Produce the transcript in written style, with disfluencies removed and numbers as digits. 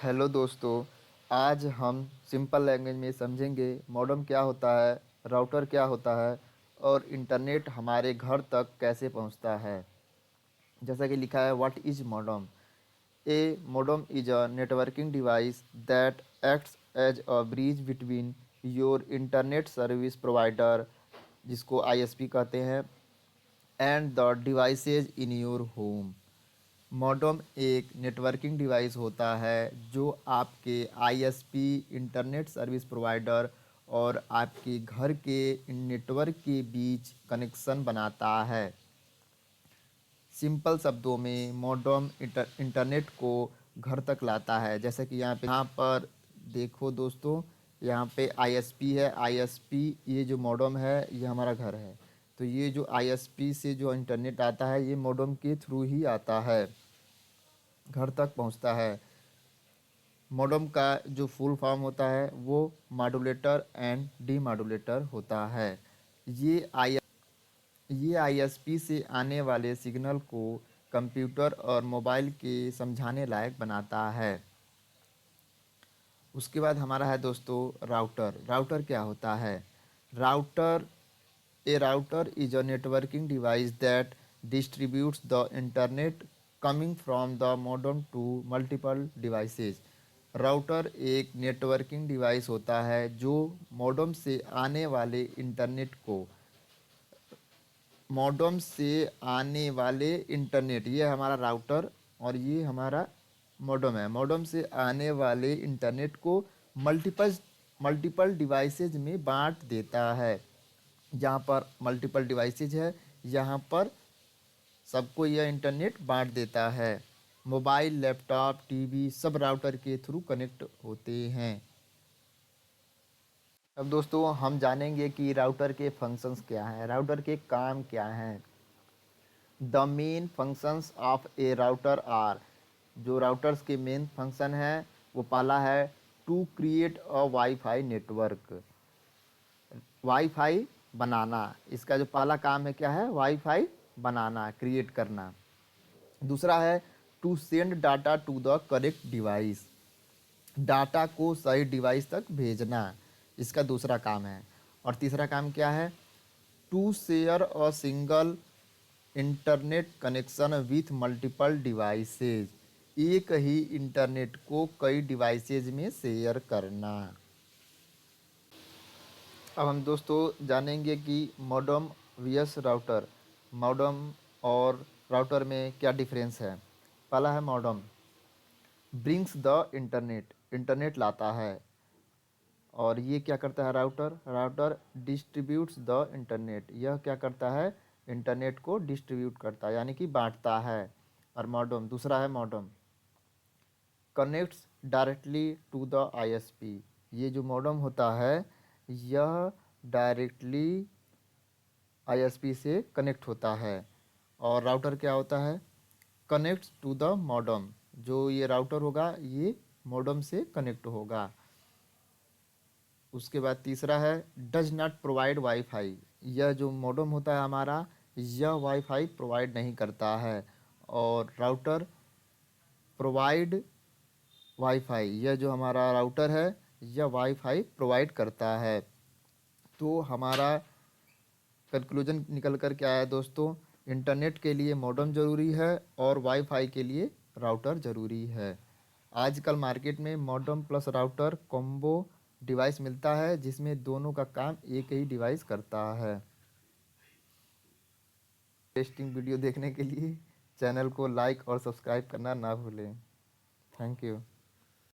Hello दोस्तों। आज हम सिंपल लैंग्वेज में समझेंगे मॉडेम क्या होता है, राउटर क्या होता है और इंटरनेट हमारे घर तक कैसे पहुंचता है। जैसा कि लिखा है, what is modem. A modem is a networking device that acts as a bridge between your internet service provider, जिसको आईएसपी कहते हैं, and the devices in your home. Modem एक नेटवर्किंग डिवाइस होता है जो आपके आईएसपी इंटरनेट सर्विस प्रोवाइडर और आपके घर के नेटवर्क के बीच कनेक्शन बनाता है। सिंपल शब्दों में मॉडेम इंटरनेट को घर तक लाता है। जैसे कि यहाँ पर देखो दोस्तों, यहाँ पे आईएसपी है। आईएसपी, ये जो मॉडेम है ये हमारा घर है। तो ये जो आईएसपी से जो इंटरनेट आता है ये मॉडेम के थ्रू ही आता है, घर तक पहुंचता है। मॉडेम का जो फुल फॉर्म होता है वो मॉड्यूलेटर एंड डीमॉड्यूलेटर होता है। ये आई ये आईएसपी से आने वाले सिग्नल को कंप्यूटर और मोबाइल के समझाने लायक बनाता है। उसके बाद हमारा है दोस्तों राउटर। राउटर क्या होता है? Router a router is a networking device that distributes the internet coming from the modem to multiple devices. Router एक नेटवर्किंग डिवाइस होता है जो मॉडेम से आने वाले इंटरनेट को मॉडेम से आने वाले इंटरनेट, ये हमारा राउटर और ये हमारा मॉडेम है। मॉडेम से आने वाले इंटरनेट को मल्टीपल मल्टीपल डिवाइसेज में बांट देता है। जहाँ पर मल्टीपल डिवाइसेज है यहाँ पर सबको यह इंटरनेट बांट देता है। मोबाइल, लैपटॉप, टीवी सब राउटर के थ्रू कनेक्ट होते हैं। अब दोस्तों हम जानेंगे कि राउटर के फंक्शंस क्या हैं, राउटर के काम क्या हैं। The main functions of a router are, जो राउटर्स के मेन फंक्शन है वो पहला है to create a wifi network. Wifi बनाना, इसका जो पहला काम है क्या है? वाईफाई बनाना, क्रिएट करना। दूसरा है to send data to the correct device, data को सही डिवाइस तक भेजना, इसका दूसरा काम है। और तीसरा काम क्या है? To share a single internet connection with multiple devices, एक ही इंटरनेट को कई डिवाइसेज में शेयर करना। अब हम दोस्तों जानेंगे कि मॉडेम वीएस राउटर, मॉडेम और राउटर में क्या डिफरेंस है। पहला है modem brings the internet, internet लाता है। और ये क्या करता है? Router, router distributes the internet, यह क्या करता है? इंटरनेट को डिस्ट्रीब्यूट करता है, यानी कि बांटता है। और मॉडेम, दूसरा है modem connects directly to the ISP, ये जो मॉडेम होता है यह डायरेक्टली आईएसपी से कनेक्ट होता है। और राउटर क्या होता है? कनेक्ट्स टू द मॉडेम, जो ये राउटर होगा ये मॉडेम से कनेक्ट होगा। उसके बाद तीसरा है डज नॉट प्रोवाइड वाईफाई, यह जो मॉडेम होता है हमारा यह वाईफाई प्रोवाइड नहीं करता है। और राउटर प्रोवाइड वाईफाई, यह जो हमारा राउटर है यह वाईफाई प्रोवाइड करता है। तो हमारा कंक्लूजन निकल कर के आया दोस्तों, इंटरनेट के लिए मॉडेम ज़रूरी है और वाईफाई के लिए राउटर ज़रूरी है। आजकल मार्केट में modem plus router combo device मिलता है जिसमें दोनों का काम एक ही डिवाइस करता है। टेस्टिंग वीडियो देखने के लिए चैनल को लाइक और सब्सक्राइब करना ना भूलें। Thank you.